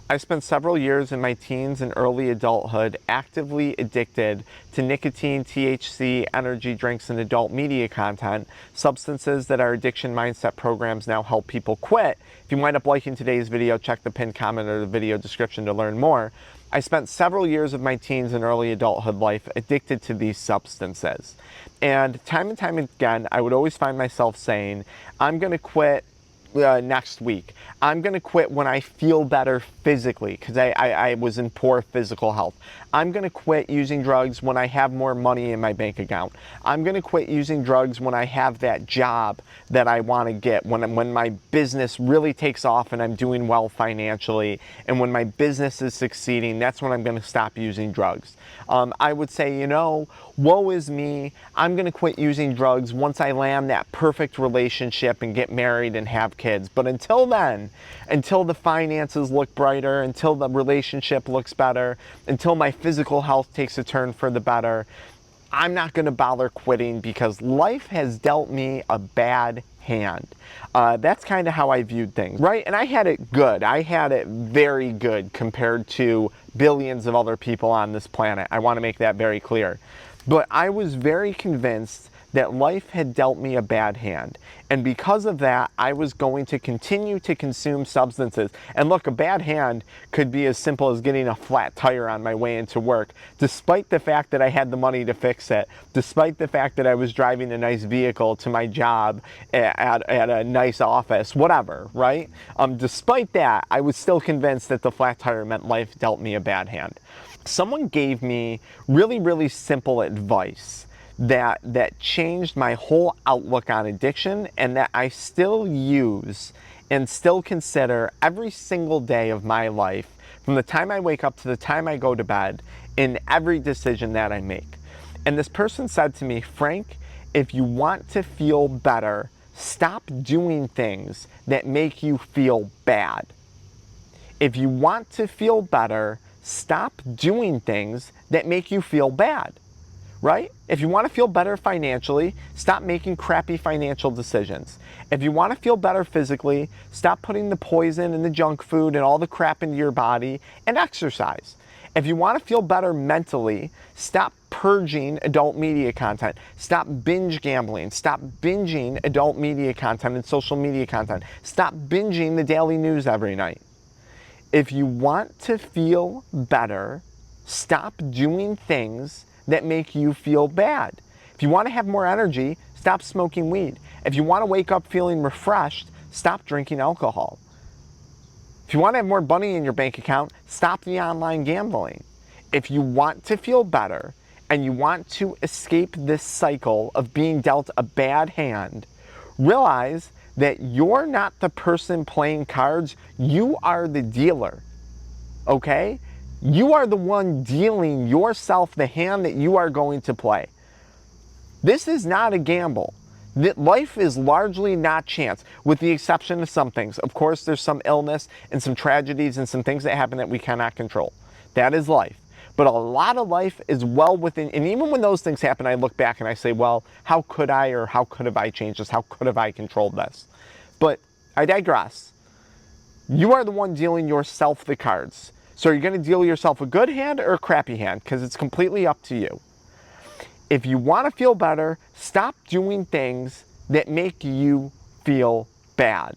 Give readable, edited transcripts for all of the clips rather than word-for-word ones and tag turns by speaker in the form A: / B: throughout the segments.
A: I spent several years in my teens and early adulthood actively addicted to nicotine, THC, energy drinks, and adult media content, substances that our addiction mindset programs now help people quit. If you wind up liking today's video, check the pinned comment or the video description to learn more. I spent several years of my teens and early adulthood life addicted to these substances. And time again, I would always find myself saying, I'm going to quit next week. I'm going to quit when I feel better physically because I was in poor physical health. I'm going to quit using drugs when I have more money in my bank account. I'm going to quit using drugs when I have that job that I want to get, when my business really takes off and I'm doing well financially, and when my business is succeeding, that's when I'm going to stop using drugs. I would say, you know, woe is me. I'm going to quit using drugs once I land that perfect relationship and get married and have kids. But until then, until the finances look brighter, until the relationship looks better, until my physical health takes a turn for the better, I'm not going to bother quitting because life has dealt me a bad hand. That's kind of how I viewed things, right? And I had it good. I had it very good compared to billions of other people on this planet. I want to make that very clear. But I was very convinced that life had dealt me a bad hand. And because of that, I was going to continue to consume substances. And look, a bad hand could be as simple as getting a flat tire on my way into work, despite the fact that I had the money to fix it, despite the fact that I was driving a nice vehicle to my job at a nice office, whatever, right? Despite that, I was still convinced that the flat tire meant life dealt me a bad hand. Someone gave me really simple advice that changed my whole outlook on addiction, and that I still use and still consider every single day of my life, from the time I wake up to the time I go to bed, in every decision that I make. And this person said to me, Frank, if you want to feel better, stop doing things that make you feel bad. If you want to feel better, stop doing things that make you feel bad. Right? If you want to feel better financially, stop making crappy financial decisions. If you want to feel better physically, stop putting the poison and the junk food and all the crap into your body and exercise. If you want to feel better mentally, stop purging adult media content. Stop binge gambling. Stop binging adult media content and social media content. Stop binging the daily news every night. If you want to feel better, stop doing things that make you feel bad. If you want to have more energy, stop smoking weed. If you want to wake up feeling refreshed, stop drinking alcohol. If you want to have more money in your bank account, stop the online gambling. If you want to feel better and you want to escape this cycle of being dealt a bad hand, realize that you're not the person playing cards, you are the dealer, okay? You are the one dealing yourself the hand that you are going to play. This is not a gamble. Life is largely not chance, with the exception of some things. Of course, there's some illness and some tragedies and some things that happen that we cannot control. That is life. But a lot of life is well within, and even when those things happen, I look back and I say, well, how could I, or how could have I changed this? How could have I controlled this? But I digress. You are the one dealing yourself the cards. So are you going to deal yourself a good hand or a crappy hand? Because it's completely up to you. If you want to feel better, stop doing things that make you feel bad.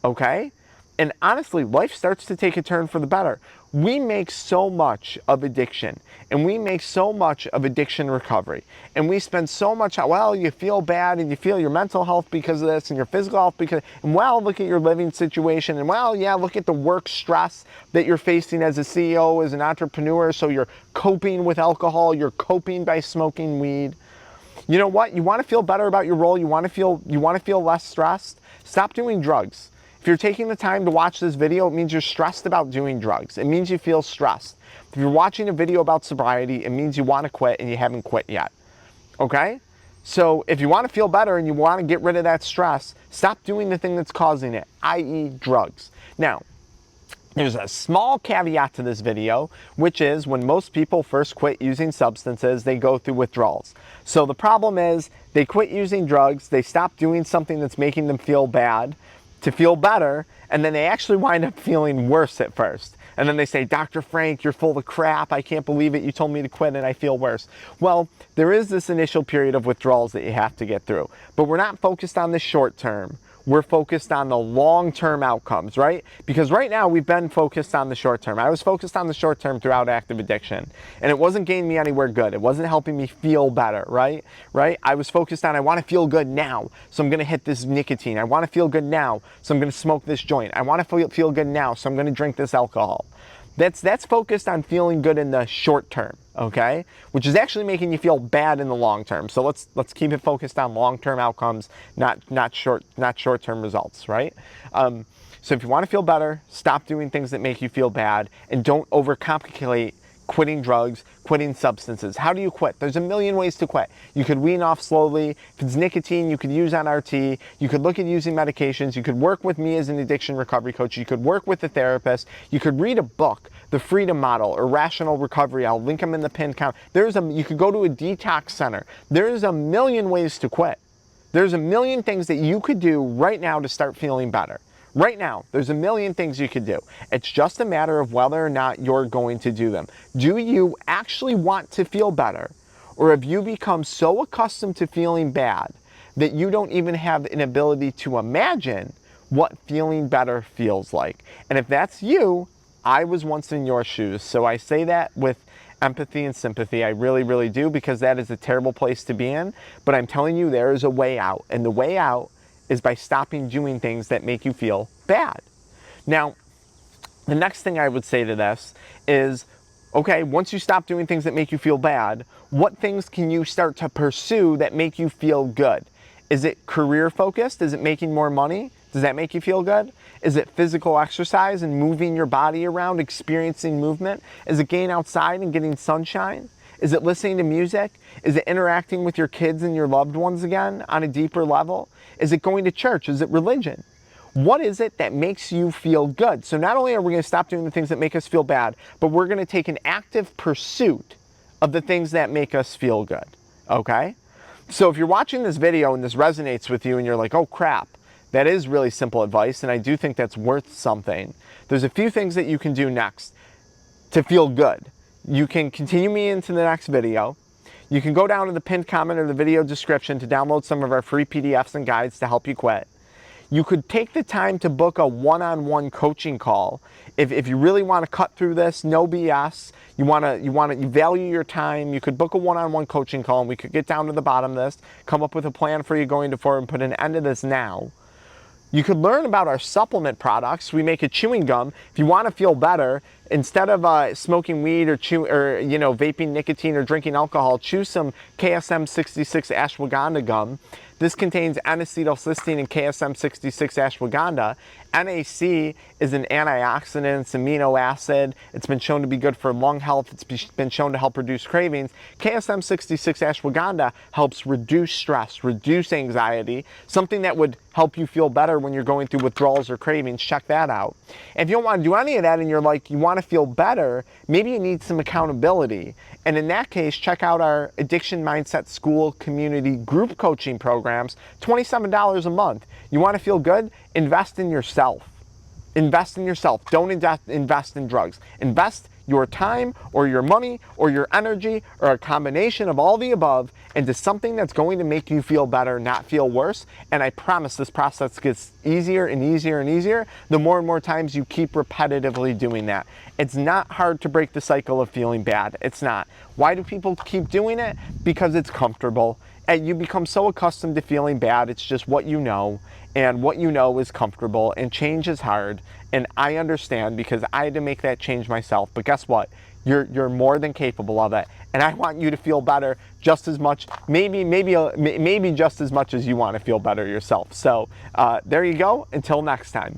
A: Okay? And honestly, life starts to take a turn for the better. We make so much of addiction, and we make so much of addiction recovery, and we spend so much, well, you feel bad, and you feel your mental health because of this, and your physical health because, and well, look at your living situation, and well, yeah, look at the work stress that you're facing as a CEO, as an entrepreneur, so you're coping with alcohol, you're coping by smoking weed. You know what? You want to feel better about your role, you want to feel less stressed, stop doing drugs. If you're taking the time to watch this video, it means you're stressed about doing drugs. It means you feel stressed. If you're watching a video about sobriety, it means you want to quit and you haven't quit yet. Okay? So if you want to feel better and you want to get rid of that stress, stop doing the thing that's causing it, i.e. drugs. Now, there's a small caveat to this video, which is when most people first quit using substances, they go through withdrawals. So the problem is they quit using drugs, they stop doing something that's making them feel bad to feel better, and then they actually wind up feeling worse at first. And then they say, Dr. Frank, you're full of crap. I can't believe it. You told me to quit and I feel worse. Well, there is this initial period of withdrawals that you have to get through. But we're not focused on the short term. We're focused on the long-term outcomes, right? Because right now we've been focused on the short term. I was focused on the short term throughout active addiction, and it wasn't getting me anywhere good. It wasn't helping me feel better, right? I was focused on, I want to feel good now, so I'm going to hit this nicotine. I want to feel good now, so I'm going to smoke this joint. I want to feel good now, so I'm going to drink this alcohol. That's focused on feeling good in the short term, okay? Which is actually making you feel bad in the long term. So let's keep it focused on long-term outcomes, not short-term results, right? So if you want to feel better, stop doing things that make you feel bad, and don't overcomplicate quitting drugs, quitting substances. How do you quit? There's a million ways to quit. You could wean off slowly. If it's nicotine, you could use on RT. You could look at using medications. You could work with me as an addiction recovery coach. You could work with a therapist. You could read a book, The Freedom Model, or Rational Recovery. I'll link them in the pinned comment. You could go to a detox center. There's a million ways to quit. There's a million things that you could do right now to start feeling better. Right now, there's a million things you could do. It's just a matter of whether or not you're going to do them. Do you actually want to feel better? Or have you become so accustomed to feeling bad that you don't even have an ability to imagine what feeling better feels like? And if that's you, I was once in your shoes. So I say that with empathy and sympathy. I really, really do, because that is a terrible place to be in. But I'm telling you, there is a way out. And the way out is by stopping doing things that make you feel bad. Now, the next thing I would say to this is, okay, once you stop doing things that make you feel bad, what things can you start to pursue that make you feel good? Is it career focused? Is it making more money? Does that make you feel good? Is it physical exercise and moving your body around, experiencing movement? Is it getting outside and getting sunshine? Is it listening to music? Is it interacting with your kids and your loved ones again on a deeper level? Is it going to church? Is it religion? What is it that makes you feel good? So not only are we going to stop doing the things that make us feel bad, but we're going to take an active pursuit of the things that make us feel good, okay? So if you're watching this video and this resonates with you and you're like, oh crap, that is really simple advice, and I do think that's worth something, there's a few things that you can do next to feel good. You can continue me into the next video. You can go down to the pinned comment or the video description to download some of our free PDFs and guides to help you quit. You could take the time to book a one-on-one coaching call. If you really want to cut through this, no BS, you value your time, you could book a one-on-one coaching call and we could get down to the bottom of this, come up with a plan for you going forward and put an end to this now. You could learn about our supplement products. We make a chewing gum. If you want to feel better, instead of smoking weed or vaping nicotine or drinking alcohol, chew some KSM 66 ashwagandha gum. This contains N-acetylcysteine and KSM 66 ashwagandha. NAC is an antioxidant, it's amino acid. It's been shown to be good for lung health. It's been shown to help reduce cravings. KSM 66 ashwagandha helps reduce stress, reduce anxiety, something that would help you feel better when you're going through withdrawals or cravings. Check that out. And if you don't want to do any of that and you're like, you want to feel better, maybe you need some accountability. And in that case, check out our Addiction Mindset School Community Group Coaching programs, $27 a month. You want to feel good? Invest in yourself. Invest in yourself. Don't invest in drugs. Invest your time or your money or your energy or a combination of all the above into something that's going to make you feel better, not feel worse. And I promise this process gets easier and easier and easier the more and more times you keep repetitively doing that. It's not hard to break the cycle of feeling bad. It's not. Why do people keep doing it? Because it's comfortable. And you become so accustomed to feeling bad, it's just what you know, and what you know is comfortable, and change is hard, and I understand because I had to make that change myself, but guess what? You're more than capable of it, and I want you to feel better just as much, maybe just as much as you want to feel better yourself. So there you go, until next time.